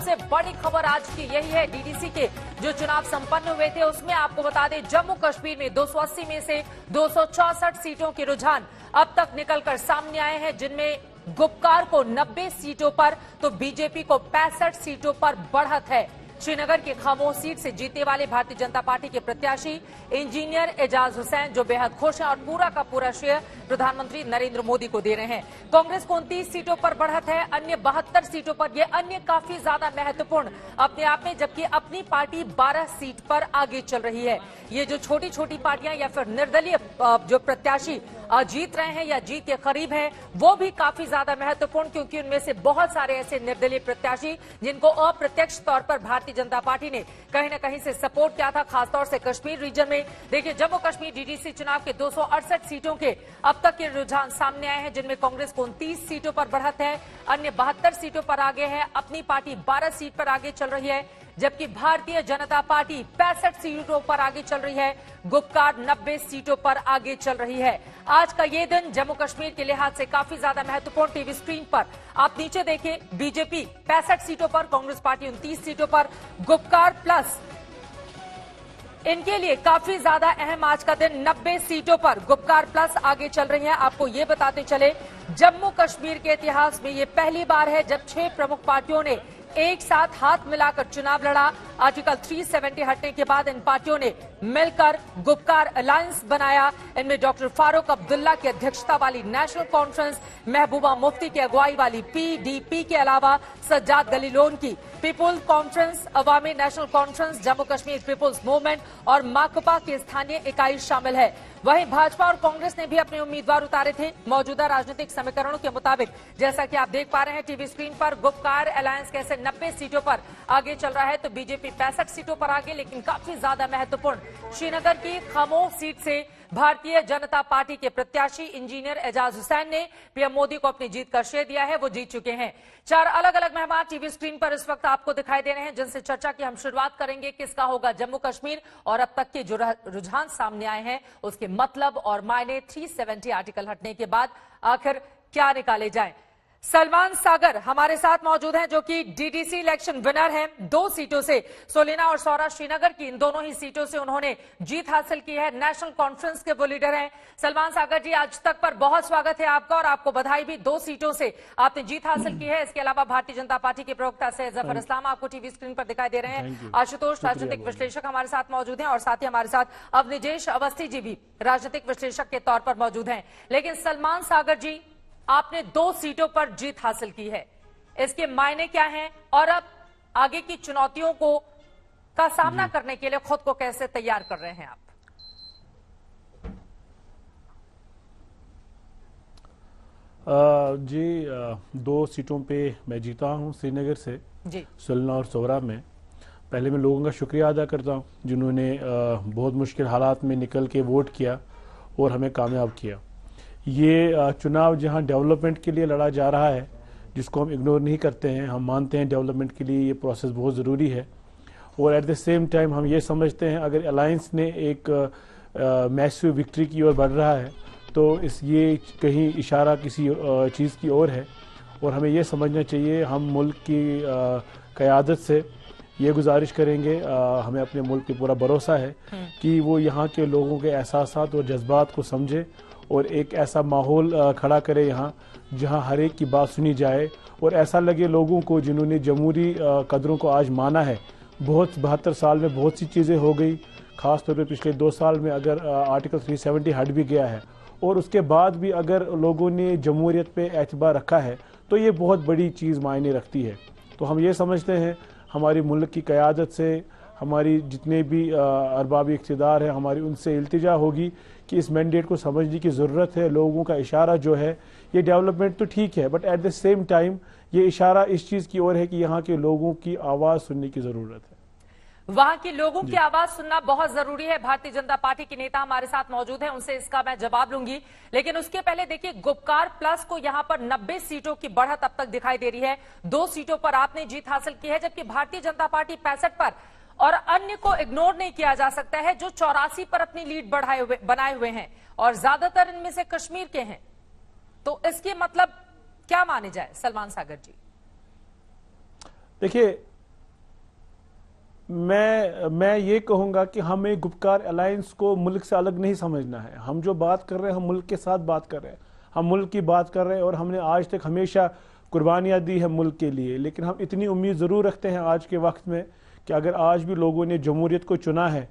सबसे बड़ी खबर आज की यही है, डीडीसी के जो चुनाव संपन्न हुए थे उसमें आपको बता दें जम्मू कश्मीर में 280 में से 264 सीटों के रुझान अब तक निकलकर सामने आए हैं, जिनमें गुपकार को 90 सीटों पर तो बीजेपी को 65 सीटों पर बढ़त है। श्रीनगर की खामोश सीट से जीतने वाले भारतीय जनता पार्टी के प्रत्याशी इंजीनियर एजाज हुसैन जो बेहद खुश हैं और पूरा का पूरा श्रेय प्रधानमंत्री नरेंद्र मोदी को दे रहे हैं। कांग्रेस को 29 सीटों पर बढ़त है, अन्य 72 सीटों पर। ये अन्य काफी ज्यादा महत्वपूर्ण अपने आप में, जबकि अपनी पार्टी 12 सीट पर आगे चल रही है। ये जो छोटी छोटी पार्टियां या फिर निर्दलीय जो प्रत्याशी जीत रहे हैं या जीत के करीब हैं, वो भी काफी ज्यादा महत्वपूर्ण, क्योंकि उनमें से बहुत सारे ऐसे निर्दलीय प्रत्याशी जिनको अप्रत्यक्ष तौर पर भारतीय जनता पार्टी ने कहीं न कहीं से सपोर्ट किया था, खासतौर से कश्मीर रीजन में। देखिए, जम्मू कश्मीर डीडीसी चुनाव के 268 सीटों के अब तक के रुझान सामने आए हैं, जिनमें कांग्रेस को 29 सीटों पर बढ़त है, अन्य 72 सीटों पर आगे है, अपनी पार्टी 12 सीट पर आगे चल रही है, जबकि भारतीय जनता पार्टी 65 सीटों पर आगे चल रही है, गुपकार 90 सीटों पर आगे चल रही है। आज का ये दिन जम्मू कश्मीर के लिहाज से काफी ज्यादा महत्वपूर्ण। टीवी स्क्रीन पर आप नीचे देखें, बीजेपी 65 सीटों पर, कांग्रेस पार्टी 29 सीटों पर, गुपकार प्लस इनके लिए काफी ज्यादा अहम आज का दिन। 90 सीटों पर गुपकार प्लस आगे चल रही है। आपको ये बताते चले, जम्मू कश्मीर के इतिहास में ये पहली बार है जब 6 प्रमुख पार्टियों ने एक साथ हाथ मिलाकर चुनाव लड़ा। आर्टिकल 370 हटने के बाद इन पार्टियों ने मिलकर गुपकार अलायंस बनाया। इनमें डॉक्टर फारूक अब्दुल्ला की अध्यक्षता वाली नेशनल कॉन्फ्रेंस, महबूबा मुफ्ती की अगुवाई वाली पीडीपी के अलावा सज्जाद गलीलोन की People's Conference, Awami National Conference, Jammu Kashmir People's Movement और माकपा की स्थानीय इकाई शामिल है। वहीं भाजपा और कांग्रेस ने भी अपने उम्मीदवार उतारे थे। मौजूदा राजनीतिक समीकरणों के मुताबिक, जैसा कि आप देख पा रहे हैं टीवी स्क्रीन पर, गुपकार अलायंस कैसे 90 सीटों पर आगे चल रहा है, तो बीजेपी 65 सीटों पर आगे, लेकिन काफी ज्यादा महत्वपूर्ण श्रीनगर की खामोश सीट से भारतीय जनता पार्टी के प्रत्याशी इंजीनियर एजाज हुसैन ने पीएम मोदी को अपनी जीत का श्रेय दिया है। वो जीत चुके हैं। 4 अलग अलग मेहमान टीवी स्क्रीन पर इस वक्त आपको दिखाई दे रहे हैं, जिनसे चर्चा की हम शुरुआत करेंगे। किसका होगा जम्मू कश्मीर और अब तक के जो रुझान सामने आए हैं उसके मतलब और मायने, 370 आर्टिकल हटने के बाद आखिर क्या निकाले जाएं। सलमान सागर हमारे साथ मौजूद हैं, जो कि डीडीसी इलेक्शन विनर हैं 2 सीटों से। सोलिना और सौरा श्रीनगर की इन दोनों ही सीटों से उन्होंने जीत हासिल की है। नेशनल कॉन्फ्रेंस के वो लीडर हैं। सलमान सागर जी, आज तक पर बहुत स्वागत है आपका और आपको बधाई भी। 2 सीटों से आपने जीत हासिल की है। इसके अलावा भारतीय जनता पार्टी के प्रवक्ता सैयद जफर इस्लाम आपको टीवी स्क्रीन पर दिखाई दे रहे हैं। आशुतोष राजनीतिक विश्लेषक हमारे साथ मौजूद हैं और साथ ही हमारे साथ अवनिजेश अवस्थी जी भी राजनीतिक विश्लेषक के तौर पर मौजूद हैं। लेकिन सलमान सागर जी, आपने 2 सीटों पर जीत हासिल की है, इसके मायने क्या हैं और अब आगे की चुनौतियों का सामना करने के लिए खुद को कैसे तैयार कर रहे हैं आप? जी, 2 सीटों पे मैं जीता हूं श्रीनगर से जी, सोलना और सोरा में। पहले मैं लोगों का शुक्रिया अदा करता हूं जिन्होंने बहुत मुश्किल हालात में निकल के वोट किया और हमें कामयाब किया। ये चुनाव जहां डेवलपमेंट के लिए लड़ा जा रहा है, जिसको हम इग्नोर नहीं करते हैं, हम मानते हैं डेवलपमेंट के लिए ये प्रोसेस बहुत ज़रूरी है। और एट द सेम टाइम हम ये समझते हैं अगर अलायंस ने एक मैसिव विक्ट्री की ओर बढ़ रहा है तो ये कहीं इशारा किसी चीज़ की ओर है। और हमें ये समझना चाहिए, हम मुल्क की क़यादत से ये गुजारिश करेंगे, हमें अपने मुल्क पे पूरा भरोसा है कि वो यहाँ के लोगों के एहसासात और जज्बात को समझे और एक ऐसा माहौल खड़ा करे यहाँ जहाँ हर एक की बात सुनी जाए और ऐसा लगे लोगों को जिन्होंने जमहूरी कदरों को आज माना है। बहुत 72 साल में बहुत सी चीज़ें हो गई, ख़ास तौर पे पिछले 2 साल में अगर आर्टिकल 370 हट भी गया है और उसके बाद भी अगर लोगों ने जमहूरियत पे एतबार रखा है तो ये बहुत बड़ी चीज़ मायने रखती है। तो हम ये समझते हैं हमारी मुल्क की क़यादत से, हमारी जितने भी अरबाबी इक़्तिदार हैं, हमारी उनसे इल्तिजा होगी कि इस मैंडेट को समझने की ज़रूरत है। लोगों का इशारा जो है, ये डेवलपमेंट तो ठीक है, but at the same time ये इशारा इस चीज़ की ओर है कि यहाँ के लोगों की आवाज़ सुनने की ज़रूरत है। वहां के लोगों की आवाज सुनना बहुत जरूरी है। भारतीय जनता पार्टी के नेता हमारे साथ मौजूद हैं, उनसे इसका मैं जवाब लूंगी, लेकिन उसके पहले देखिए, गुपकार प्लस को यहां पर 90 सीटों की बढ़त अब तक दिखाई दे रही है। 2 सीटों पर आपने जीत हासिल की है, जबकि भारतीय जनता पार्टी 65 पर, और अन्य को इग्नोर नहीं किया जा सकता है जो 84 पर अपनी लीड बनाए हुए हैं और ज्यादातर इनमें से कश्मीर के हैं। तो इसके मतलब क्या माने जाए सलमान सागर जी? देखिए, मैं ये कहूंगा कि हमें गुपकार अलायंस को मुल्क से अलग नहीं समझना है। हम जो बात कर रहे हैं हम मुल्क के साथ बात कर रहे हैं, हम मुल्क की बात कर रहे हैं और हमने आज तक हमेशा कुर्बानियां दी है मुल्क के लिए। लेकिन हम इतनी उम्मीद ज़रूर रखते हैं आज के वक्त में कि अगर आज भी लोगों ने जमहूरियत को चुना है,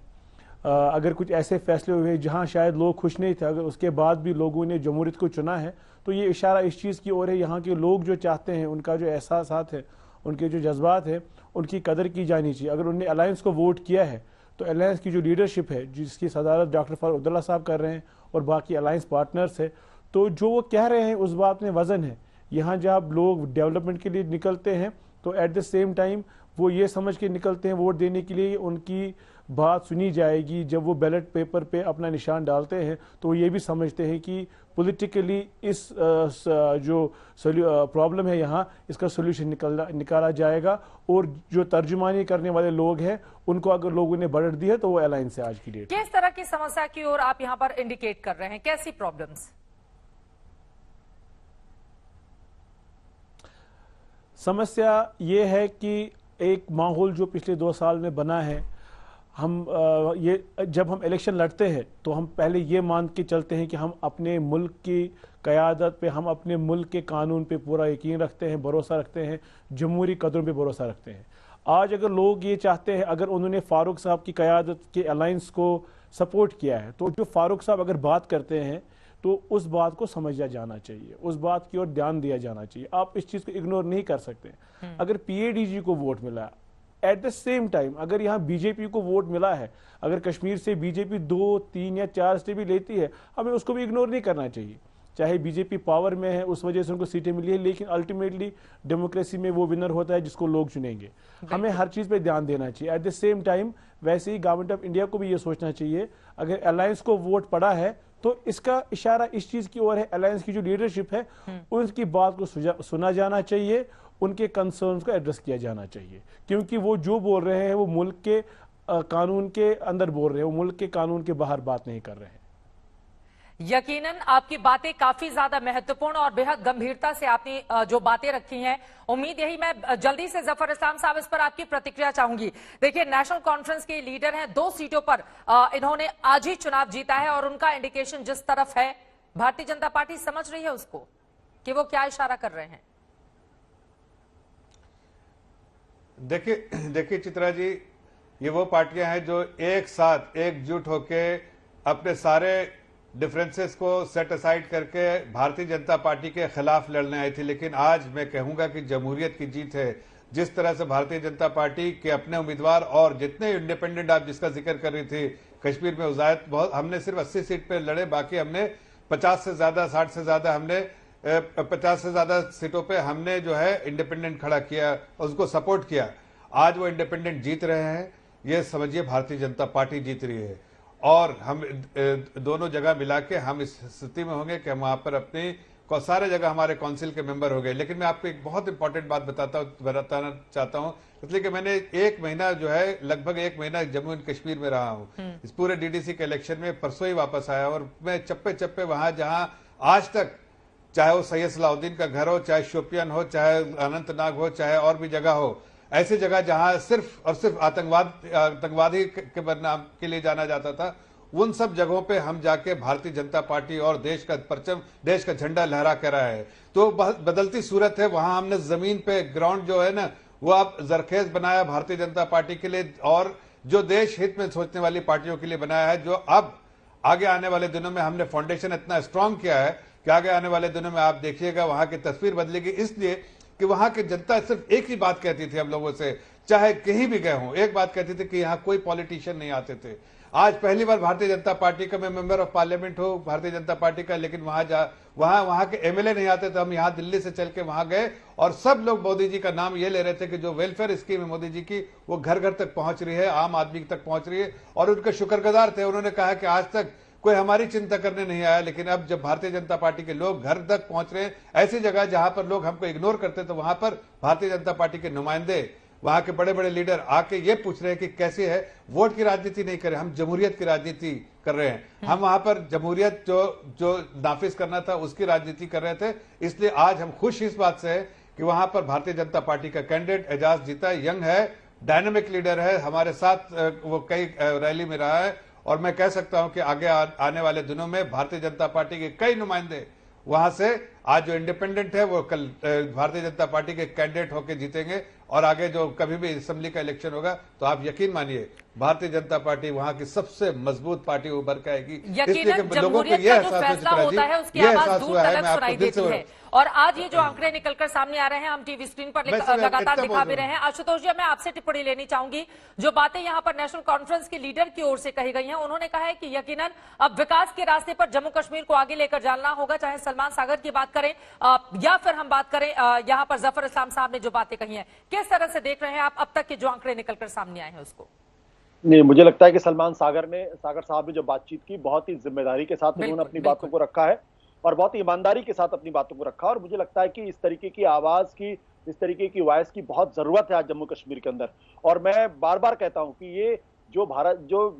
अगर कुछ ऐसे फैसले हुए जहां शायद लोग खुश नहीं थे, अगर उसके बाद भी लोगों ने जमहूरियत को चुना है, तो ये इशारा इस चीज़ की ओर है यहाँ के लोग जो चाहते हैं, उनका जो एहसासात है, उनके जो जज्बात है, उनकी कदर की जानी चाहिए। अगर उन्होंने अलायंस को वोट किया है तो अलायंस की जो लीडरशिप है, जिसकी सदारत डॉक्टर फारूक अब्दुल्ला साहब कर रहे हैं और बाकी अलायंस पार्टनर्स है, तो जो वो कह रहे हैं उस बात में वजन है। यहाँ जब लोग डेवलपमेंट के लिए निकलते हैं तो एट द सेम टाइम वो ये समझ के निकलते हैं वोट देने के लिए उनकी बात सुनी जाएगी। जब वो बैलेट पेपर पे अपना निशान डालते हैं तो वो ये भी समझते हैं कि पॉलिटिकली इस जो प्रॉब्लम है यहाँ, इसका सोल्यूशन निकाला जाएगा। और जो तर्जुमानी करने वाले लोग हैं उनको अगर लोगों ने बढ़त दी है तो वो अलायंस से आज की डेट। किस तरह की समस्या की ओर आप यहाँ पर इंडिकेट कर रहे हैं, कैसी प्रॉब्लम्स? समस्या ये है कि एक माहौल जो पिछले 2 साल में बना है, हम जब हम इलेक्शन लड़ते हैं तो हम पहले ये मान के चलते हैं कि हम अपने मुल्क की क़यादत पे, हम अपने मुल्क के कानून पे पूरा यकीन रखते हैं, भरोसा रखते हैं, जमहूरी कदरों पे भरोसा रखते हैं। आज अगर लोग ये चाहते हैं, अगर उन्होंने फारूक साहब की क़यादत के अलायंस को सपोर्ट किया है, तो जो फारूक साहब अगर बात करते हैं तो उस बात को समझा जाना चाहिए, उस बात की ओर ध्यान दिया जाना चाहिए। आप इस चीज़ को इग्नोर नहीं कर सकते। अगर PADG को वोट मिला, एट द सेम टाइम अगर यहाँ बीजेपी को वोट मिला है, अगर कश्मीर से बीजेपी 2, 3 या 4 सीटें भी लेती है, हमें उसको भी इग्नोर नहीं करना चाहिए। चाहे बीजेपी पावर में है, उस वजह से उनको सीटें मिली है, लेकिन अल्टीमेटली डेमोक्रेसी में वो विनर होता है जिसको लोग चुनेंगे। हमें हर चीज़ पे ध्यान देना चाहिए। एट द सेम टाइम वैसे ही गवर्नमेंट ऑफ इंडिया को भी ये सोचना चाहिए, अगर अलायंस को वोट पड़ा है तो इसका इशारा इस चीज़ की ओर है, अलायंस की जो लीडरशिप है उनकी बात को सुना जाना चाहिए, उनके कंसर्न्स को एड्रेस किया जाना चाहिए। क्योंकि वो जो बोल रहे हैं वो मुल्क के कानून के अंदर बोल रहे हैं, वो मुल्क के कानून के बाहर बात नहीं कर रहे हैं। यकीनन आपकी बातें काफी ज्यादा महत्वपूर्ण और बेहद गंभीरता से आपने जो बातें रखी हैं, उम्मीद यही, मैं जल्दी से जफर इस्लाम साहब इस पर आपकी प्रतिक्रिया चाहूंगी। देखिए, नेशनल कॉन्फ्रेंस के लीडर हैं, 2 सीटों पर इन्होंने आज ही चुनाव जीता है और उनका इंडिकेशन जिस तरफ है, भारतीय जनता पार्टी समझ रही है उसको कि वो क्या इशारा कर रहे हैं। देखिए चित्रा जी, ये वो पार्टियां हैं जो एक साथ एकजुट होके अपने सारे डिफरेंसेस को सेट असाइड करके भारतीय जनता पार्टी के खिलाफ लड़ने आई थी। लेकिन आज मैं कहूंगा कि जमहूरियत की जीत है। जिस तरह से भारतीय जनता पार्टी के अपने उम्मीदवार और जितने इंडिपेंडेंट आप जिसका जिक्र कर रही थी, कश्मीर में उजायत बहुत, हमने सिर्फ 80 सीट पे लड़े, बाकी हमने 50 से ज्यादा 60 से ज्यादा हमने 50 से ज्यादा सीटों पे हमने जो है इंडिपेंडेंट खड़ा किया, उसको सपोर्ट किया। आज वो इंडिपेंडेंट जीत रहे हैं, ये समझिए भारतीय जनता पार्टी जीत रही है। और हम दोनों जगह मिला के हम इस स्थिति में होंगे कि हम वहां पर अपनी सारे जगह हमारे काउंसिल के मेंबर हो गए। लेकिन मैं आपको एक बहुत इंपॉर्टेंट बात बताना चाहता हूं, इसलिए कि मैंने 1 महीना जो है, लगभग 1 महीना जम्मू एंड कश्मीर में रहा हूं। इस पूरे DDC के इलेक्शन में परसों ही वापस आया और मैं चप्पे चप्पे वहां जहां आज तक, चाहे वो सैयद सलाउद्दीन का घर हो, चाहे शोपियान हो, चाहे अनंतनाग हो, चाहे और भी जगह हो, ऐसी जगह जहां सिर्फ और सिर्फ आतंकवादी के बदनाम के लिए जाना जाता था, उन सब जगहों पे हम जाके भारतीय जनता पार्टी और देश का परचम, देश का झंडा लहरा कर रहा है। तो बदलती सूरत है। वहां हमने जमीन पे ग्राउंड जो है ना, वो अब जरखेज बनाया भारतीय जनता पार्टी के लिए और जो देश हित में सोचने वाली पार्टियों के लिए बनाया है, जो अब आगे आने वाले दिनों में हमने फाउंडेशन इतना स्ट्रांग किया है कि आगे आने वाले दिनों में आप देखिएगा वहां की तस्वीर बदलेगी। इसलिए कि वहां की जनता सिर्फ एक ही बात कहती थी हम लोगों से, चाहे कहीं भी गए हों, एक बात कहती थी कि यहाँ कोई पॉलिटिशियन नहीं आते थे। आज पहली बार भारतीय जनता पार्टी का मैं मेंबर ऑफ पार्लियामेंट हूं भारतीय जनता पार्टी का, लेकिन वहां के MLA नहीं आते थे। हम यहाँ दिल्ली से चल के वहां गए और सब लोग मोदी जी का नाम ये ले रहे थे कि जो वेलफेयर स्कीम है मोदी जी की, वो घर घर तक पहुंच रही है, आम आदमी तक पहुंच रही है और उनके शुक्रगुजार थे। उन्होंने कहा कि आज तक कोई हमारी चिंता करने नहीं आया, लेकिन अब जब भारतीय जनता पार्टी के लोग घर तक पहुंच रहे हैं, ऐसी जगह जहां पर लोग हमको इग्नोर करते थे, वहां पर भारतीय जनता पार्टी के नुमाइंदे, वहां के बड़े बड़े लीडर आके ये पूछ रहे हैं कि कैसे है। वोट की राजनीति नहीं कर रहे, हम जमहूरियत की राजनीति कर रहे हैं। हम वहां पर जमहूरियत जो नाफिज करना था उसकी राजनीति कर रहे थे। इसलिए आज हम खुश इस बात से है कि वहां पर भारतीय जनता पार्टी का कैंडिडेट एजाज जीता, यंग है, डायनामिक लीडर है, हमारे साथ वो कई रैली में रहा है और मैं कह सकता हूं कि आगे आने वाले दिनों में भारतीय जनता पार्टी के कई नुमाइंदे वहां से, आज जो इंडिपेंडेंट है वो कल भारतीय जनता पार्टी के कैंडिडेट होकर जीतेंगे और आगे जो कभी भी असेंबली का इलेक्शन होगा तो आप यकीन मानिए भारतीय जनता पार्टी वहां की सबसे मजबूत पार्टी उभर के आएगी। यकीनन जमहूरियत का जो फैसला होता है उसकी आवाज दूर तक सुनाई देती है। और आज ये जो आंकड़े निकलकर सामने आ रहे हैं हम टीवी स्क्रीन पर लगातार दिखा भी रहे हैं। आशुतोष जी, मैं आपसे टिप्पणी लेनी चाहूंगी। जो बातें यहाँ पर नेशनल कॉन्फ्रेंस के लीडर की ओर से कही गई हैं, उन्होंने कहा है कि यकीनन अब विकास के रास्ते पर जम्मू कश्मीर को आगे लेकर जाना होगा, चाहे सलमान सागर की बात करें या फिर हम बात करें यहाँ पर जफर इस्लाम साहब ने जो बातें कही हैं। किस तरह से देख रहे हैं आप अब तक के जो आंकड़े निकलकर सामने आए हैं उसको? नहीं, मुझे लगता है कि सलमान सागर साहब ने जो बातचीत की बहुत ही जिम्मेदारी के साथ उन्होंने अपनी बातों को रखा है और बहुत ही ईमानदारी के साथ अपनी बातों को रखा। और मुझे लगता है कि इस तरीके की आवाज की, इस तरीके की वॉइस की बहुत जरूरत है आज जम्मू कश्मीर के अंदर। और मैं बार बार कहता हूं कि ये जो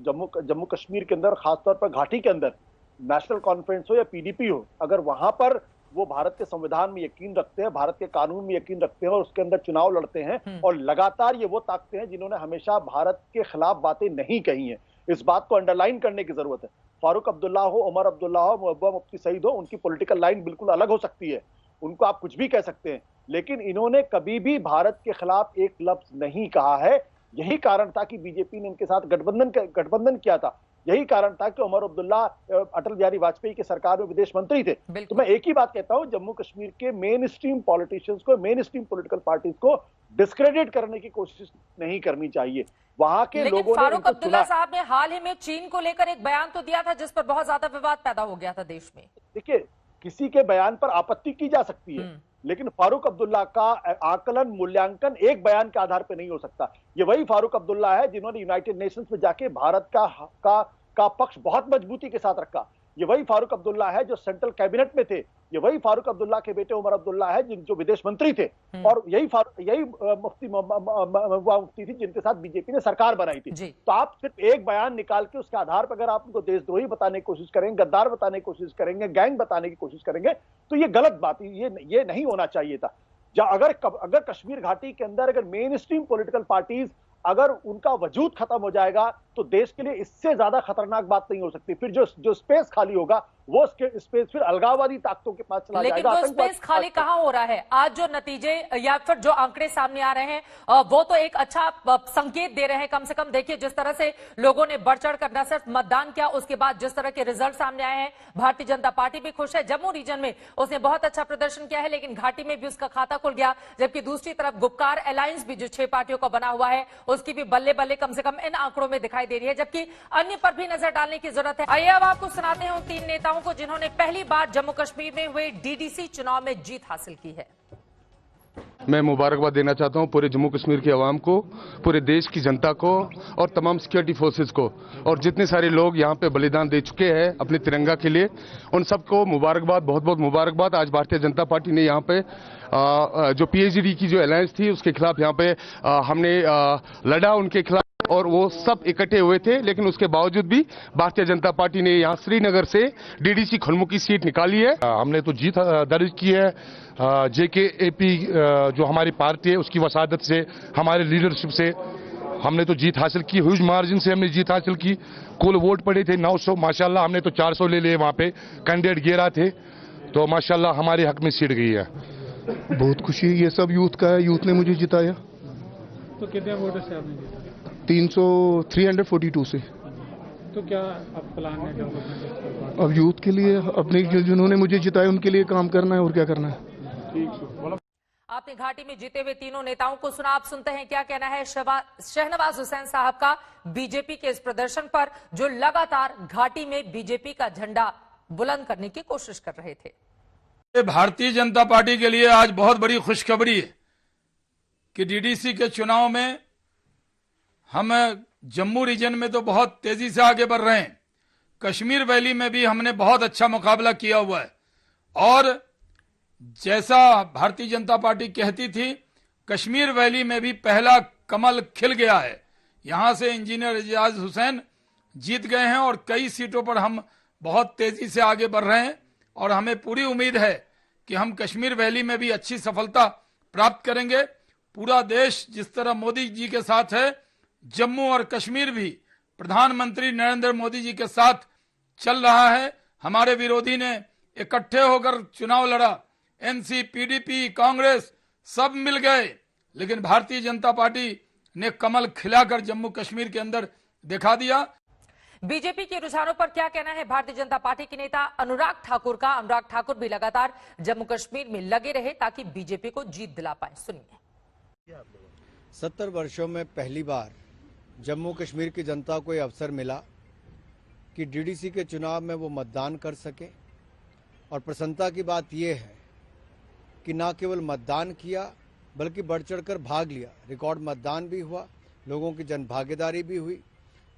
जम्मू कश्मीर के अंदर, खासतौर पर घाटी के अंदर नेशनल कॉन्फ्रेंस हो या पीडीपी हो, अगर वहां पर वो भारत के संविधान में यकीन रखते हैं, भारत के कानून में यकीन रखते हैं और उसके अंदर चुनाव लड़ते हैं और लगातार ये वो ताकतें हैं जिन्होंने हमेशा भारत के खिलाफ बातें नहीं कही हैं, इस बात को अंडरलाइन करने की जरूरत है। फारूक अब्दुल्ला हो, उमर अब्दुल्ला हो, महबूबा मुफ्ती सईद हो, उनकी पॉलिटिकल लाइन बिल्कुल अलग हो सकती है, उनको आप कुछ भी कह सकते हैं, लेकिन इन्होंने कभी भी भारत के खिलाफ एक लफ्ज नहीं कहा है। यही कारण था कि बीजेपी ने इनके साथ गठबंधन किया था। यही कारण था कि उमर अब्दुल्ला अटल बिहारी वाजपेयी की सरकार में विदेश मंत्री थे। तो मैं एक ही बात कहता हूं, जम्मू कश्मीर के मेन स्ट्रीम पॉलिटिशियंस को, मेन स्ट्रीम पॉलिटिकल पार्टीज को डिस्क्रेडिट करने की कोशिश नहीं करनी चाहिए। वहां के लोगों ने, फारूक अब्दुल्ला साहब ने हाल ही में चीन को लेकर एक बयान तो दिया था जिस पर बहुत ज्यादा विवाद पैदा हो गया था देश में। देखिए, किसी के बयान पर आपत्ति की जा सकती है, लेकिन फारूक अब्दुल्ला का आकलन, मूल्यांकन एक बयान के आधार पर नहीं हो सकता। ये वही फारूक अब्दुल्ला है जिन्होंने यूनाइटेड नेशंस में जाके भारत का पक्ष बहुत मजबूती के साथ रखा। ये वही फारूक अब्दुल्ला है जो सेंट्रल कैबिनेट में थे। ये वही फारूक अब्दुल्ला के बेटे उमर अब्दुल्ला है जो विदेश मंत्री थे। और यही मुफ्ती थी जिनके साथ बीजेपी ने सरकार बनाई थी। तो आप सिर्फ एक बयान निकाल के उसके आधार पर अगर आप उनको देशद्रोही बताने की कोशिश करेंगे, गद्दार बताने की कोशिश करेंगे, गैंग बताने की कोशिश करेंगे, तो ये गलत बात है, ये नहीं होना चाहिए था। अगर कश्मीर घाटी के अंदर अगर मेन स्ट्रीम पॉलिटिकल पार्टीज अगर उनका वजूद खत्म हो जाएगा तो देश के लिए इससे ज्यादा खतरनाक बात नहीं हो सकती। फिर जो स्पेस खाली होगा वो स्पेस फिर अलगाववादी ताकतों के पास चला जाएगा। लेकिन वो स्पेस खाली कहां हो रहा है? आज जो नतीजे या फिर जो आंकड़े सामने आ रहे हैं वो तो एक अच्छा संकेत दे रहे हैं। कम से कम देखिए जिस तरह से लोगों ने बढ़ चढ़ कर न सिर्फ मतदान किया, उसके बाद जिस तरह के रिजल्ट सामने आए हैं, भारतीय जनता पार्टी भी खुश है। जम्मू रीजन में उसने बहुत अच्छा प्रदर्शन किया है, लेकिन घाटी में भी उसका खाता खुल गया। जबकि दूसरी तरफ गुपकार अलायंस भी जो 6 पार्टियों का बना हुआ है उसकी भी बल्ले बल्ले कम से कम इन आंकड़ों में दिखाई दे रही है, जबकि अन्य पर भी नजर डालने की जरूरत है। आइए अब आपको सुनाते हैं उन 3 नेताओं को जिन्होंने पहली बार जम्मू कश्मीर में हुए डीडीसी चुनाव में जीत हासिल की है। मैं मुबारकबाद देना चाहता हूं पूरे जम्मू कश्मीर के अवाम को, पूरे देश की जनता को और तमाम सिक्योरिटी फोर्सेस को, और जितने सारे लोग यहां पे बलिदान दे चुके हैं अपने तिरंगा के लिए, उन सबको मुबारकबाद, बहुत बहुत मुबारकबाद। आज भारतीय जनता पार्टी ने यहां पे जो पीएचडी की जो अलायंस थी उसके खिलाफ यहां पे हमने लड़ा, उनके खिलाफ, और वो सब इकट्ठे हुए थे, लेकिन उसके बावजूद भी भारतीय जनता पार्टी ने यहां श्रीनगर से डीडीसी खलमू की सीट निकाली है। हमने तो जीत दर्ज की है। जेकेएपी जो हमारी पार्टी है उसकी वसादत से, हमारे लीडरशिप से हमने तो जीत हासिल की, ह्यूज मार्जिन से हमने जीत हासिल की। कुल वोट पड़े थे 900, माशाल्लाह हमने तो 400 ले लिए। वहां पे कैंडिडेट 11 थे, तो माशाल्लाह हमारे हक में सीट गई है। बहुत खुशी ये सब यूथ का है, यूथ ने मुझे जिताया। तो कितने वोटों से आपने जीता? 342 से। तो क्या अब प्लान है डेवलपमेंट? अब यूथ के लिए, अपने जिन्होंने मुझे जिताया उनके लिए काम करना है, और क्या करना है। आपने घाटी में जीते हुए तीनों नेताओं को सुना, आप सुनते हैं क्या कहना है शहनवाज हुसैन साहब का बीजेपी के इस प्रदर्शन पर, जो लगातार घाटी में बीजेपी का झंडा बुलंद करने की कोशिश कर रहे थे। भारतीय जनता पार्टी के लिए आज बहुत बड़ी खुशखबरी है कि डीडीसी के चुनाव में हम जम्मू रीजन में तो बहुत तेजी से आगे बढ़ रहे हैं। कश्मीर वैली में भी हमने बहुत अच्छा मुकाबला किया हुआ है, और जैसा भारतीय जनता पार्टी कहती थी, कश्मीर वैली में भी पहला कमल खिल गया है। यहां से इंजीनियर एजाज हुसैन जीत गए हैं और कई सीटों पर हम बहुत तेजी से आगे बढ़ रहे हैं, और हमें पूरी उम्मीद है कि हम कश्मीर वैली में भी अच्छी सफलता प्राप्त करेंगे। पूरा देश जिस तरह मोदी जी के साथ है, जम्मू और कश्मीर भी प्रधानमंत्री नरेंद्र मोदी जी के साथ चल रहा है। हमारे विरोधी ने इकट्ठे होकर चुनाव लड़ा, एनसी, पीडीपी, कांग्रेस सब मिल गए, लेकिन भारतीय जनता पार्टी ने कमल खिलाकर जम्मू कश्मीर के अंदर दिखा दिया। बीजेपी के रुझानों पर क्या कहना है भारतीय जनता पार्टी के नेता अनुराग ठाकुर का? अनुराग ठाकुर भी लगातार जम्मू कश्मीर में लगे रहे ताकि बीजेपी को जीत दिला पाए। सुनिए। 70 वर्षों में पहली बार जम्मू कश्मीर की जनता को यह अवसर मिला कि डीडीसी के चुनाव में वो मतदान कर सके, और प्रसन्नता की बात यह है कि न केवल मतदान किया बल्कि बढ़ चढ़कर भाग लिया। रिकॉर्ड मतदान भी हुआ, लोगों की जनभागीदारी भी हुई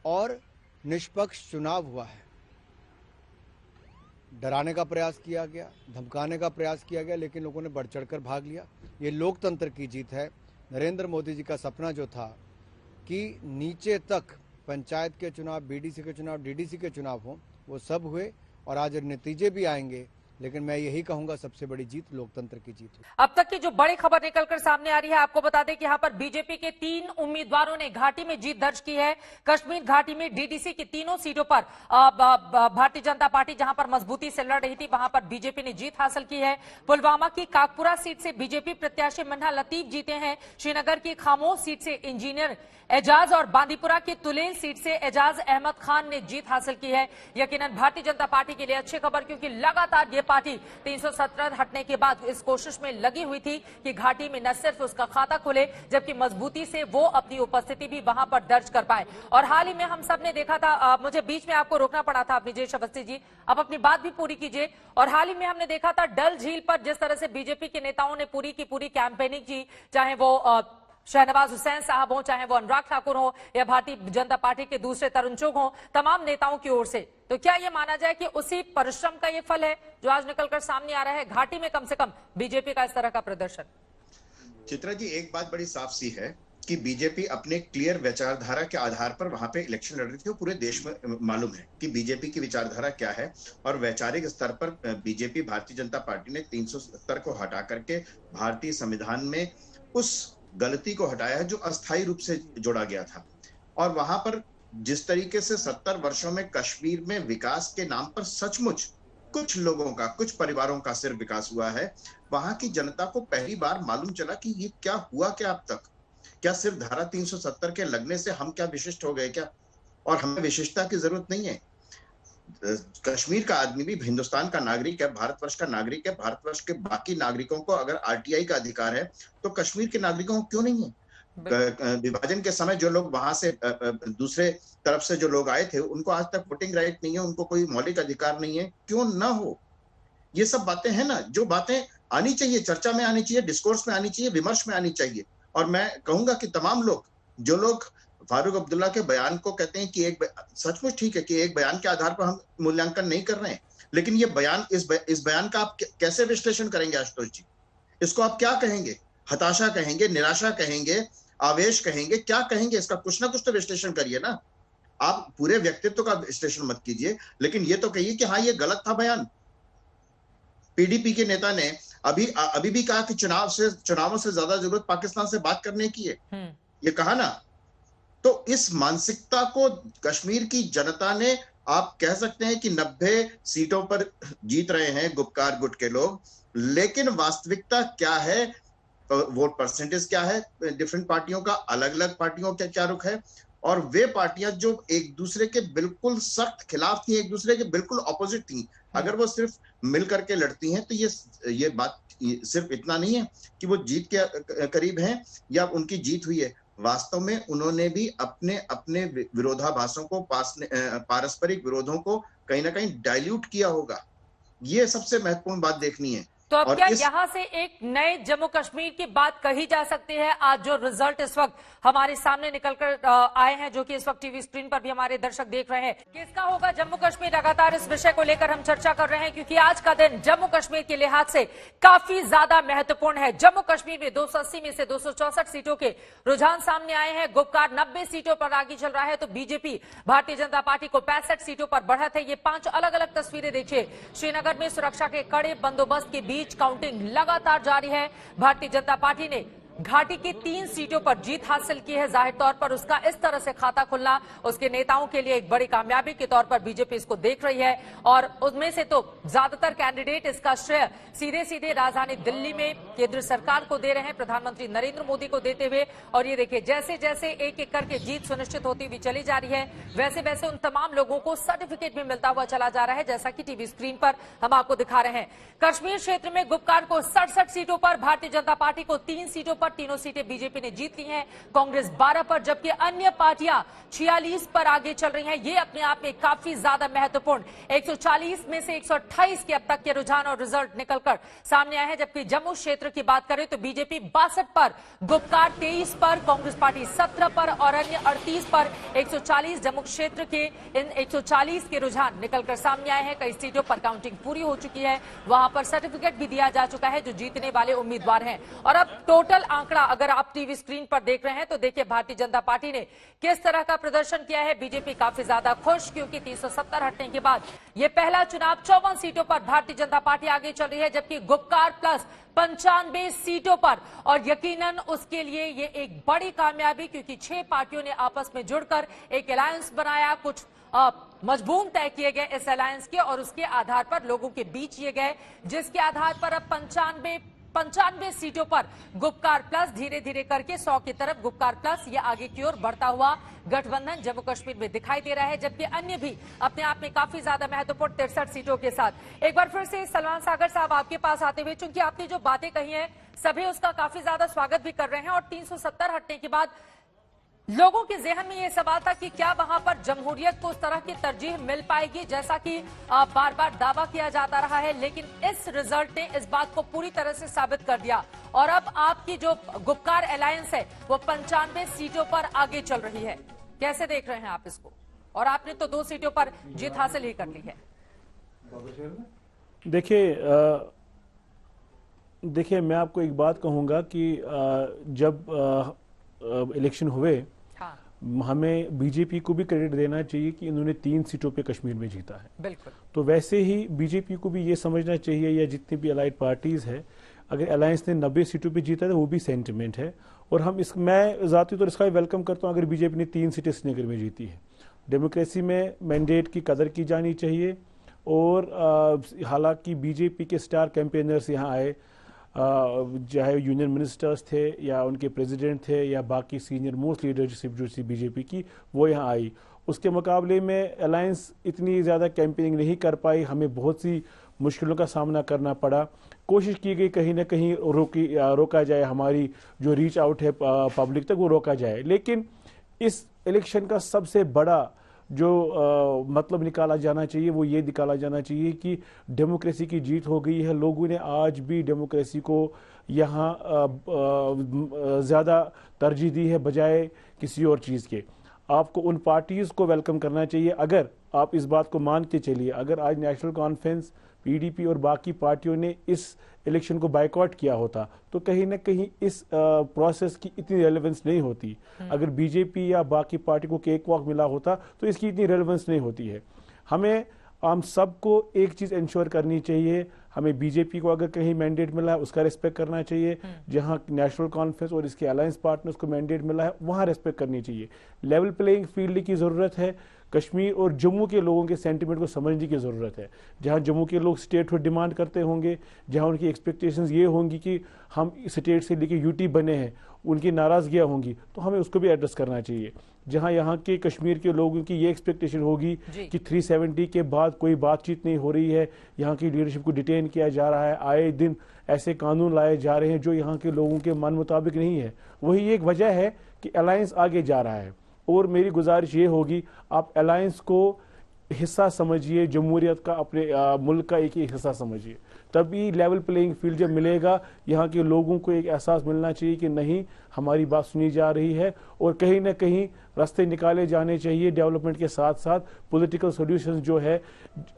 और निष्पक्ष चुनाव हुआ है। डराने का प्रयास किया गया, धमकाने का प्रयास किया गया, लेकिन लोगों ने बढ़ चढ़कर भाग लिया। ये लोकतंत्र की जीत है। नरेंद्र मोदी जी का सपना जो था कि नीचे तक पंचायत के चुनाव, बीडीसी के चुनाव, डीडीसी के चुनाव हो, वो सब हुए और आज नतीजे भी आएंगे। लेकिन मैं यही कहूंगा सबसे बड़ी जीत लोकतंत्र की जीत है। अब तक की जो बड़ी खबर निकलकर सामने आ रही है, आपको बता दें कि यहां पर बीजेपी के 3 उम्मीदवारों ने घाटी में जीत दर्ज की है। कश्मीर घाटी में डीडीसी की तीनों सीटों पर भारतीय जनता पार्टी जहां पर मजबूती से लड़ रही थी, वहां पर बीजेपी ने जीत हासिल की है। पुलवामा की काकपुरा सीट से बीजेपी प्रत्याशी मन्ना लतीफ जीते हैं। श्रीनगर की खामोश सीट से इंजीनियर एजाज और बांदीपुरा की तुलेल सीट से एजाज अहमद खान ने जीत हासिल की है। यकीनन भारतीय जनता पार्टी के लिए अच्छी खबर, क्योंकि लगातार ये पार्टी 317 हटने के बाद इस कोशिश में लगी हुई थी कि घाटी में न सिर्फ उसका खाता खुले, जबकि मजबूती से वो अपनी उपस्थिति भी वहां पर दर्ज कर पाए। और हाल ही में हम सब ने देखा था, मुझे बीच में आपको रोकना पड़ा था, ब्रिजेश अवस्थी जी आप अपनी बात भी पूरी कीजिए। और हाल ही में हमने देखा था डल झील पर जिस तरह से बीजेपी के नेताओं ने पूरी की पूरी कैंपेनिंग की, चाहे वो शहनवाज हुसैन साहब हो, चाहे वो अनुराग ठाकुर हो या भारतीय जनता पार्टी के दूसरे तरुण चुग हो, तमाम नेताओं की ओर से। तो क्या ये माना जाए कि उसी परिश्रम का ये फल है जो आज निकलकर सामने आ रहा है, घाटी में कम से कम बीजेपी का इस तरह का प्रदर्शन? चित्रा जी, एक बात बड़ी साफ सी है कि बीजेपी अपने क्लियर विचारधारा के आधार पर वहां पे इलेक्शन लड़ रही थी। वो पूरे देश में मालूम है कि बीजेपी की विचारधारा क्या है, और वैचारिक स्तर पर बीजेपी, भारतीय जनता पार्टी ने 370 को हटा करके भारतीय संविधान में उस गलती को हटाया है जो अस्थायी रूप से जोड़ा गया था। और वहां पर जिस तरीके से 70 वर्षों में कश्मीर में विकास के नाम पर सचमुच कुछ लोगों का, कुछ परिवारों का सिर्फ विकास हुआ है, वहां की जनता को पहली बार मालूम चला कि ये क्या हुआ, क्या अब तक क्या सिर्फ धारा 370 के लगने से हम क्या विशिष्ट हो गए क्या? और हमें विशिष्टता की जरूरत नहीं है। कश्मीर का आदमी भी हिंदुस्तान का नागरिक है, भारतवर्ष का नागरिक है। भारतवर्ष के बाकी नागरिकों को अगर आरटीआई का अधिकार है तो कश्मीर के नागरिकों को क्यों नहीं है? विभाजन के समय जो लोग वहां से दूसरे तरफ से जो लोग आए थे, उनको आज तक वोटिंग राइट नहीं है, उनको कोई मौलिक अधिकार नहीं है, क्यों ना हो? ये सब बातें हैं ना, जो बातें आनी चाहिए, चर्चा में आनी चाहिए, डिस्कोर्स में आनी चाहिए, विमर्श में आनी चाहिए। और मैं कहूंगा कि तमाम लोग, जो लोग फारूक अब्दुल्ला के बयान को कहते हैं कि एक सचमुच ठीक है कि एक बयान के आधार पर हम मूल्यांकन नहीं कर रहे हैं, लेकिन ये बयान, इस बयान का आप कैसे विश्लेषण करेंगे आशुतोष जी? इसको आप क्या कहेंगे? हताशा कहेंगे, निराशा कहेंगे, आवेश कहेंगे, क्या कहेंगे? इसका कुछ ना कुछ तो विश्लेषण करिए ना। आप पूरे व्यक्तित्व का विश्लेषण मत कीजिए, लेकिन ये तो कहिए कि हाँ ये गलत था बयान। पीडीपी के नेता ने अभी भी कहा कि चुनावों से ज्यादा जरूरत पाकिस्तान से बात करने की है, ये कहा ना। तो इस मानसिकता को कश्मीर की जनता ने, आप कह सकते हैं कि 90 सीटों पर जीत रहे हैं गुपकार गुट के लोग, लेकिन वास्तविकता क्या है, वोट परसेंटेज क्या है डिफरेंट पार्टियों का, अलग अलग पार्टियों का क्या रुख है, और वे पार्टियां जो एक दूसरे के बिल्कुल सख्त खिलाफ थी, एक दूसरे के बिल्कुल ऑपोजिट थी, अगर वो सिर्फ मिल करके लड़ती हैं तो ये बात सिर्फ इतना नहीं है कि वो जीत के करीब हैं या उनकी जीत हुई है। वास्तव में उन्होंने भी अपने अपने विरोधाभासों को, पारस्परिक विरोधों को कहीं ना कहीं डाइल्यूट किया होगा। ये सबसे महत्वपूर्ण बात देखनी है। तो अब क्या यहाँ से एक नए जम्मू कश्मीर की बात कही जा सकती है? आज जो रिजल्ट इस वक्त हमारे सामने निकलकर आए हैं, जो कि इस वक्त टीवी स्क्रीन पर भी हमारे दर्शक देख रहे हैं, किसका होगा जम्मू कश्मीर? लगातार इस विषय को लेकर हम चर्चा कर रहे हैं, क्योंकि आज का दिन जम्मू कश्मीर के लिहाज से काफी ज्यादा महत्वपूर्ण है। जम्मू कश्मीर में 280 में से 264 सीटों के रुझान सामने आए हैं। गुपकार 90 सीटों पर आगे चल रहा है, तो बीजेपी भारतीय जनता पार्टी को 65 सीटों पर बढ़त है। ये 5 अलग अलग तस्वीरें देखिए। श्रीनगर में सुरक्षा के कड़े बंदोबस्त के बीच काउंटिंग लगातार जारी है। भारतीय जनता पार्टी ने घाटी की 3 सीटों पर जीत हासिल की है। जाहिर तौर पर उसका इस तरह से खाता खुलना उसके नेताओं के लिए एक बड़ी कामयाबी के तौर पर बीजेपी इसको देख रही है और उसमें से तो ज्यादातर कैंडिडेट इसका श्रेय सीधे सीधे राजधानी दिल्ली में केंद्र सरकार को दे रहे हैं, प्रधानमंत्री नरेंद्र मोदी को देते हुए। और ये देखिए जैसे जैसे एक एक करके जीत सुनिश्चित होती हुई चली जा रही है, वैसे वैसे उन तमाम लोगों को सर्टिफिकेट भी मिलता हुआ चला जा रहा है, जैसा कि टीवी स्क्रीन पर हम आपको दिखा रहे हैं। कश्मीर क्षेत्र में गुपकार को 67 सीटों पर, भारतीय जनता पार्टी को 3 सीटों पर, तीनों सीटें बीजेपी ने जीत ली हैं, कांग्रेस 12 पर, जबकि अन्य पार्टियां 46 पर आगे चल रही हैं। ये अपने आप में काफी ज्यादा महत्वपूर्ण 140 में से 128 के अब तक के रुझान और रिजल्ट निकलकर सामने आए हैं। जबकि जम्मू क्षेत्र की बात करें तो बीजेपी 62 पर, गुपकार 23 पर, कांग्रेस पार्टी 17 पर और अन्य 38 पर। 140 जम्मू क्षेत्र के इन 140 के रुझान निकलकर सामने आए हैं। कई सीटों पर काउंटिंग पूरी हो चुकी है, वहां पर सर्टिफिकेट भी दिया जा चुका है जो जीतने वाले उम्मीदवार हैं। और अब टोटल आंकड़ा अगर आप टीवी स्क्रीन पर देख रहे हैं तो देखिए भारतीय जनता पार्टी ने किस तरह का प्रदर्शन किया है। बीजेपी काफी ज्यादा खुश, क्योंकि 370 हटने के बाद ये पहला चुनाव 54 सीटों पर भारतीय जनता पार्टी आगे चल रही है, जबकि गुपकार प्लस 95 सीटों पर। और यकीनन उसके लिए ये एक बड़ी कामयाबी, क्योंकि 6 पार्टियों ने आपस में जुड़कर एक अलायंस बनाया, कुछ मजबूत तय किए गए इस अलायंस के और उसके आधार पर लोगों के बीच ये गए, जिसके आधार पर अब 95 सीटों पर गुपकार प्लस धीरे धीरे करके 100 की तरफ गुपकार प्लस ये आगे की ओर बढ़ता हुआ गठबंधन जम्मू कश्मीर में दिखाई दे रहा है, जबकि अन्य भी अपने आप में काफी ज्यादा महत्वपूर्ण 63 सीटों के साथ। एक बार फिर से सलमान सागर साहब आपके पास आते हुए, चूंकि आपने जो बातें कही हैं सभी उसका काफी ज्यादा स्वागत भी कर रहे हैं और 370 हटने के बाद लोगों के जहन में ये सवाल था कि क्या वहां पर जमहूरियत को उस तरह की तरजीह मिल पाएगी, जैसा कि बार बार दावा किया जाता रहा है। लेकिन इस रिजल्ट ने इस बात को पूरी तरह से साबित कर दिया और अब आपकी जो गुपकार अलायंस है वो 95 सीटों पर आगे चल रही है। कैसे देख रहे हैं आप इसको? और आपने तो 2 सीटों पर जीत हासिल ही कर ली है। देखिए मैं आपको एक बात कहूंगा कि जब इलेक्शन हुए, हमें बीजेपी को भी क्रेडिट देना चाहिए कि इन्होंने 3 सीटों पे कश्मीर में जीता है। बिल्कुल। तो वैसे ही बीजेपी को भी ये समझना चाहिए, या जितनी भी अलाइड पार्टीज है, अगर अलायंस ने 90 सीटों पे जीता है तो वो भी सेंटिमेंट है। और मैं जाती तौर इसका वेलकम करता हूँ अगर बीजेपी ने 3 सीटें श्रीनगर में जीती है। डेमोक्रेसी में मैंडेट की कदर की जानी चाहिए। और हालांकि बीजेपी के स्टार कैंपेनर्स यहाँ आए, चाहे यूनियन मिनिस्टर्स थे या उनके प्रेसिडेंट थे या बाकी सीनियर मोस्ट लीडरशिप जो थी बीजेपी की, वो यहाँ आई। उसके मुकाबले में अलायंस इतनी ज़्यादा कैंपेनिंग नहीं कर पाई, हमें बहुत सी मुश्किलों का सामना करना पड़ा। कोशिश की गई कहीं ना कहीं रोका जाए, हमारी जो रीच आउट है पब्लिक तक वो रोका जाए। लेकिन इस इलेक्शन का सबसे बड़ा जो मतलब निकाला जाना चाहिए वो ये निकाला जाना चाहिए कि डेमोक्रेसी की जीत हो गई है। लोगों ने आज भी डेमोक्रेसी को यहाँ ज़्यादा तरजीह दी है बजाय किसी और चीज़ के। आपको उन पार्टीज़ को वेलकम करना चाहिए। अगर आप इस बात को मान के चलिए, अगर आज नेशनल कॉन्फ्रेंस, पीडीपी और बाकी पार्टियों ने इस इलेक्शन को बाइकआउट किया होता तो कहीं ना कहीं इस प्रोसेस की इतनी रेलेवेंस नहीं होती। अगर बीजेपी या बाकी पार्टी को केक वॉक मिला होता तो इसकी इतनी रेलेवेंस नहीं होती है। हम सबको एक चीज इंश्योर करनी चाहिए, हमें बीजेपी को अगर कहीं मैंडेट मिला है उसका रिस्पेक्ट करना चाहिए, जहां नेशनल कॉन्फ्रेंस और इसके अलायंस पार्टनर्स को मैंडेट मिला है वहां रिस्पेक्ट करनी चाहिए। लेवल प्लेइंग फील्ड की जरूरत है। कश्मीर और जम्मू के लोगों के सेंटिमेंट को समझने की जरूरत है। जहां जम्मू के लोग स्टेटहुड डिमांड करते होंगे, जहां उनकी एक्सपेक्टेशंस ये होंगी कि हम स्टेट से लेके यूटी बने हैं, उनकी नाराजगियां होंगी, तो हमें उसको भी एड्रेस करना चाहिए। जहां यहाँ के कश्मीर के लोगों की ये एक्सपेक्टेशन होगी कि 370 के बाद कोई बातचीत नहीं हो रही है, यहाँ की लीडरशिप को डिटेन किया जा रहा है, आए दिन ऐसे कानून लाए जा रहे हैं जो यहाँ के लोगों के मन मुताबिक नहीं है, वही एक वजह है कि अलायंस आगे जा रहा है। और मेरी गुजारिश ये होगी, आप अलायंस को हिस्सा समझिए, जमहूरियत का, अपने मुल्क का एक ही हिस्सा समझिए, तभी लेवल प्लेइंग फील्ड जब मिलेगा यहाँ के लोगों को एक एहसास मिलना चाहिए कि नहीं, हमारी बात सुनी जा रही है और कहीं ना कहीं रास्ते निकाले जाने चाहिए। डेवलपमेंट के साथ साथ पॉलिटिकल सॉल्यूशंस जो है,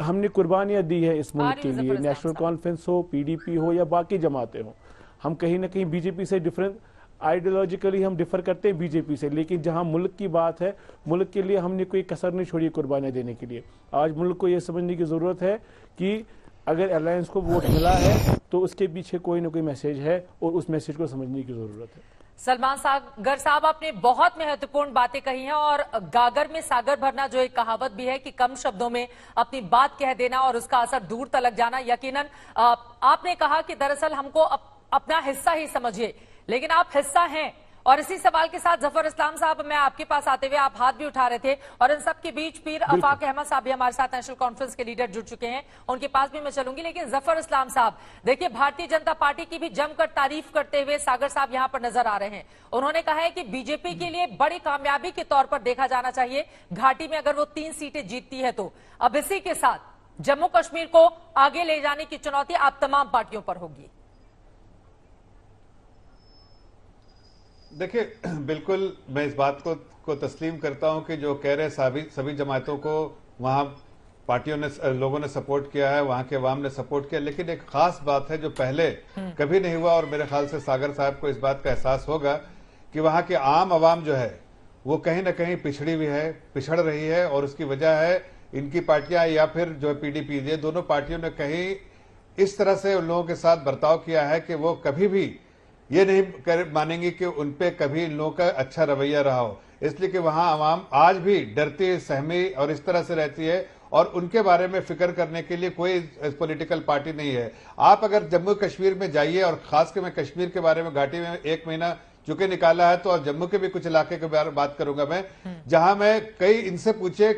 हमने कुर्बानियां दी है इस मुल्क के लिए, नेशनल कॉन्फ्रेंस हो, पीडीपी हो या बाकी जमातें हो। हम कहीं ना कहीं बीजेपी से डिफरेंट आइडियोलॉजिकली हम डिफर करते हैं बीजेपी से, लेकिन जहां मुल्क की बात है, मुल्क के लिए हमने कोई कसर नहीं छोड़ी कुर्बानियां देने के लिए। आज मुल्क को यह समझने की जरूरत है कि अगर अलायंस को वोट मिला है तो उसके पीछे कोई ना कोई मैसेज है और उस मैसेज को समझने की जरूरत है। सलमान सागर साहब, आपने बहुत महत्वपूर्ण बातें कही हैं और गागर में सागर भरना जो एक कहावत भी है कि कम शब्दों में अपनी बात कह देना और उसका असर दूर तक जाना। यकीनन आपने कहा कि दरअसल हमको अपना हिस्सा ही समझिए, लेकिन आप हिस्सा हैं। और इसी सवाल के साथ जफर इस्लाम साहब, मैं आपके पास आते हुए, आप हाथ भी उठा रहे थे और इन सब के बीच पीर अफाक अहमद साहब भी हमारे साथ नेशनल कॉन्फ्रेंस के लीडर जुड़ चुके हैं, उनके पास भी मैं चलूंगी। लेकिन जफर इस्लाम साहब, देखिए भारतीय जनता पार्टी की भी जमकर तारीफ करते हुए सागर साहब यहां पर नजर आ रहे हैं। उन्होंने कहा है कि बीजेपी के लिए बड़ी कामयाबी के तौर पर देखा जाना चाहिए घाटी में अगर वो 3 सीटें जीतती है तो। अब इसी के साथ जम्मू कश्मीर को आगे ले जाने की चुनौती आप तमाम पार्टियों पर होगी। देखिए, बिल्कुल मैं इस बात को तस्लीम करता हूं कि जो कह रहे सभी जमातों को वहां पार्टियों ने, लोगों ने सपोर्ट किया है, वहां के अवाम ने सपोर्ट किया। लेकिन एक खास बात है जो पहले कभी नहीं हुआ और मेरे ख्याल से सागर साहब को इस बात का एहसास होगा कि वहां के आम आवाम जो है वो कहीं ना कहीं पिछड़ी हुई है, पिछड़ रही है। और उसकी वजह है इनकी पार्टियां या फिर जो पीडीपी, ये दोनों पार्टियों ने कहीं इस तरह से उन लोगों के साथ बर्ताव किया है कि वो कभी भी ये नहीं मानेंगे कि उनपे कभी इन लोगों का अच्छा रवैया रहा हो। इसलिए कि वहां आवाम आज भी डरती, सहमी और इस तरह से रहती है और उनके बारे में फिक्र करने के लिए कोई पॉलिटिकल पार्टी नहीं है। आप अगर जम्मू कश्मीर में जाइए और खासकर मैं कश्मीर के बारे में घाटी में 1 महीना चुके निकाला है, तो और जम्मू के भी कुछ इलाके के बारे में बात करूंगा मैं, जहां मैं कई इनसे पूछे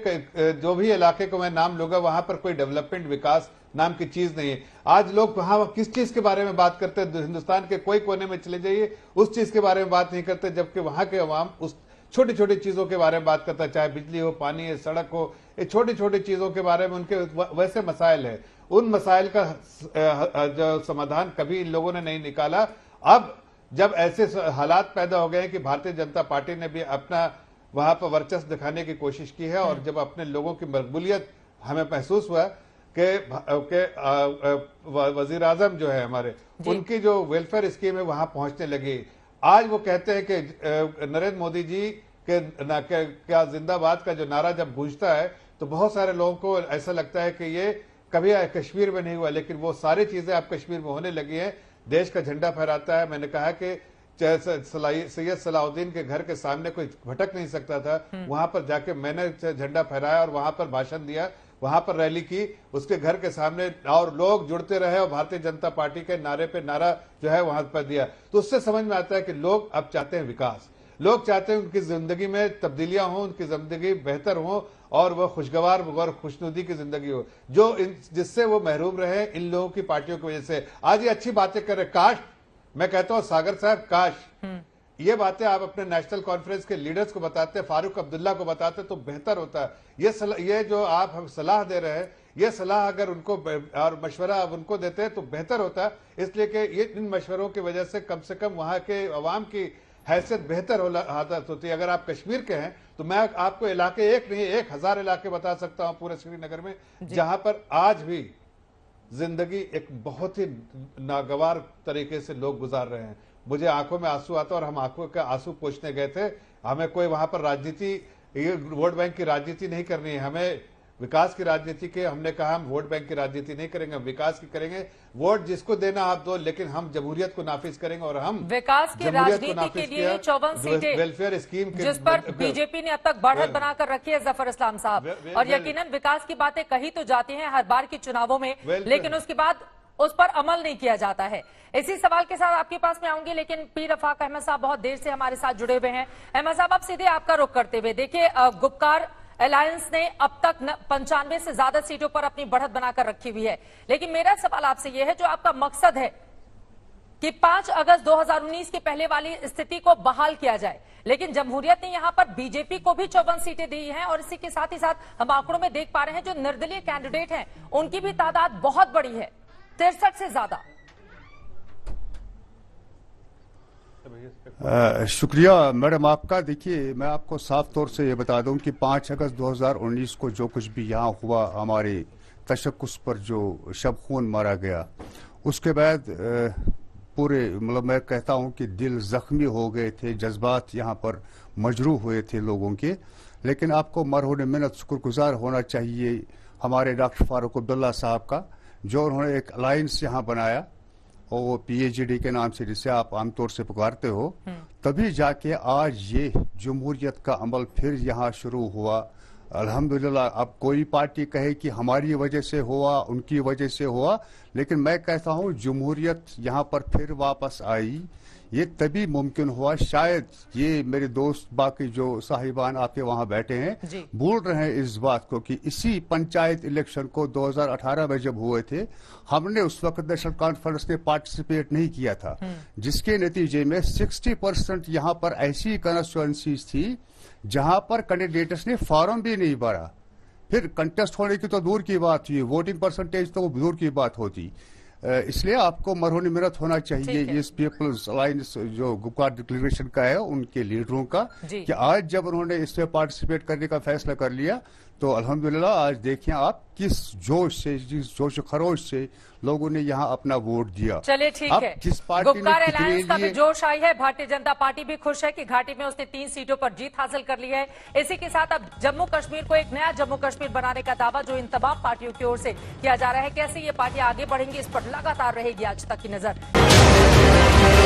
जो भी इलाके को मैं नाम लूंगा वहां पर कोई डेवलपमेंट, विकास नाम की चीज नहीं है। आज लोग वहां किस चीज के बारे में बात करते हैं, हिंदुस्तान के कोई कोने में चले जाइए उस चीज के बारे में बात नहीं करते, जबकि वहां के अवाम उस छोटी छोटी चीजों के बारे में बात करता है, चाहे बिजली हो, पानी है, सड़क हो, ये छोटी छोटी चीजों के बारे में उनके वैसे मसाइल है। उन मसाइल का जो समाधान कभी इन लोगों ने नहीं निकाला। अब जब ऐसे हालात पैदा हो गए कि भारतीय जनता पार्टी ने भी अपना वहां पर वर्चस्व दिखाने की कोशिश की है और जब अपने लोगों की मकबूलियत हमें महसूस हुआ कि वजीर आजम जो है हमारे, उनकी जो वेलफेयर स्कीम है वहां पहुंचने लगी। आज वो कहते हैं कि नरेंद्र मोदी जी के क्या जिंदाबाद का जो नारा जब गूंजता है तो बहुत सारे लोगों को ऐसा लगता है कि ये कभी कश्मीर में नहीं हुआ, लेकिन वो सारी चीजें अब कश्मीर में होने लगी हैं। देश का झंडा फहराता है। मैंने कहा कि सैयद सलाउद्दीन के घर के सामने कोई भटक नहीं सकता था, वहां पर जाके मैंने झंडा फहराया और वहां पर भाषण दिया, वहां पर रैली की, उसके घर के सामने, और लोग जुड़ते रहे और भारतीय जनता पार्टी के नारे पे नारा जो है वहां पर दिया। तो उससे समझ में आता है कि लोग अब चाहते हैं विकास, लोग चाहते हैं उनकी जिंदगी में तब्दीलियां हों, उनकी जिंदगी बेहतर हो और वह खुशगवार और खुशनुदी की जिंदगी हो, जो जिससे वो महरूम रहे इन लोगों की पार्टियों की वजह से। आज ये अच्छी बातें कर रहे, काश, मैं कहता हूं सागर साहब, काश ये बातें आप अपने नेशनल कॉन्फ्रेंस के लीडर्स को बताते, फारूक अब्दुल्ला को बताते तो बेहतर होता। ये जो आप हम सलाह दे रहे हैं, ये सलाह अगर उनको और मशवरा आप उनको देते तो बेहतर होता। इसलिए कि ये इन मशवरों की वजह से कम वहां के अवाम की हैसियत बेहतर हालत होती है। अगर आप कश्मीर के हैं तो मैं आपको इलाके एक नहीं 1000 इलाके बता सकता हूं पूरे श्रीनगर में जहां पर आज भी जिंदगी एक बहुत ही नागवार तरीके से लोग गुजार रहे हैं। मुझे आंखों में आंसू आता और हम आंखों के आंसू पोंछने गए थे। हमें कोई वहां पर राजनीति, वोट बैंक की राजनीति नहीं करनी है, हमें विकास की राजनीति के। हमने कहा हम वोट बैंक की राजनीति नहीं करेंगे, हम विकास की करेंगे। वोट जिसको देना आप दो, लेकिन हम जमहूरियत को नाफिज करेंगे और हम विकास की राजनीति के लिए 54 सीटें वेलफेयर स्कीम के जिस पर बीजेपी ने अब तक बढ़त बनाकर रखी है जफर इस्लाम साहब, और यकीनन विकास की बातें कही तो जाती हैं हर बार की चुनावों में, लेकिन उसके बाद उस पर अमल नहीं किया जाता है। इसी सवाल के साथ आपके पास में आऊंगी, लेकिन पीर अफाक अहमद साहब बहुत देर से हमारे साथ जुड़े हुए हैं। अहमद साहब, अब सीधे आपका रुख करते हुए, देखिए गुपकार अलायंस ने अब तक 95 से ज्यादा सीटों पर अपनी बढ़त बनाकर रखी हुई है, लेकिन मेरा सवाल आपसे यह है, जो आपका मकसद है कि 5 अगस्त 2019 के पहले वाली स्थिति को बहाल किया जाए, लेकिन जमहूरियत ने यहां पर बीजेपी को भी 54 सीटें दी हैं और इसी के साथ ही साथ हम आंकड़ों में देख पा रहे हैं जो निर्दलीय कैंडिडेट हैं उनकी भी तादाद बहुत बड़ी है, 63 से ज्यादा। शुक्रिया मैडम आपका। देखिए, मैं आपको साफ तौर से ये बता दूं कि 5 अगस्त 2019 को जो कुछ भी यहाँ हुआ, हमारे तशक्कुस पर जो शब खून मारा गया, उसके बाद पूरे मतलब मैं कहता हूं कि दिल जख्मी हो गए थे, जज्बात यहाँ पर मजरूह हुए थे लोगों के। लेकिन आपको मरहून मिन्नत शुक्रगुजार होना चाहिए हमारे डॉक्टर फारूक अब्दुल्ला साहब का, जो उन्होंने एक अलायंस यहाँ बनाया और वो PAGD के नाम से, जिसे आप आमतौर से पुकारते हो, तभी जाके आज ये जमहूरियत का अमल फिर यहाँ शुरू हुआ। अल्हम्दुलिल्लाह। अब कोई पार्टी कहे कि हमारी वजह से हुआ, उनकी वजह से हुआ, लेकिन मैं कहता हूँ जमहूरियत यहाँ पर फिर वापस आई, ये तभी मुमकिन हुआ। शायद ये मेरे दोस्त बाकी जो साहिबान आपके वहां बैठे हैं भूल रहे हैं इस बात को कि इसी पंचायत इलेक्शन को 2018 में जब हुए थे, हमने उस वक्त नेशनल कॉन्फ्रेंस ने पार्टिसिपेट नहीं किया था, जिसके नतीजे में 60% यहाँ पर ऐसी कंस्टिट्यूएंसीज थी जहां पर कैंडिडेट्स ने फॉर्म भी नहीं भरा। फिर कंटेस्ट होने की तो दूर की बात हुई, वोटिंग परसेंटेज तो वो दूर की बात होती। इसलिए आपको मरहून मिन्नत होना चाहिए इस पीपल्स अलायंस जो गुप्कार डिक्लेरेशन का है उनके लीडरों का, कि आज जब उन्होंने इसमें पार्टिसिपेट करने का फैसला कर लिया तो अल्हम्दुलिल्लाह आज देखिए आप किस जोश से, जिस जोश खरोश से लोगों ने यहाँ अपना वोट दिया। चलिए ठीक है, किस पार्टी गुप्कार अलायंस का भी जोश आई है। भारतीय जनता पार्टी भी खुश है कि घाटी में उसने 3 सीटों पर जीत हासिल कर ली है। इसी के साथ अब जम्मू कश्मीर को एक नया जम्मू कश्मीर बनाने का दावा जो इन तमाम पार्टियों की ओर से किया जा रहा है, कैसे ये पार्टियां आगे बढ़ेंगी इस पर लगातार रहेगी आज तक की नजर।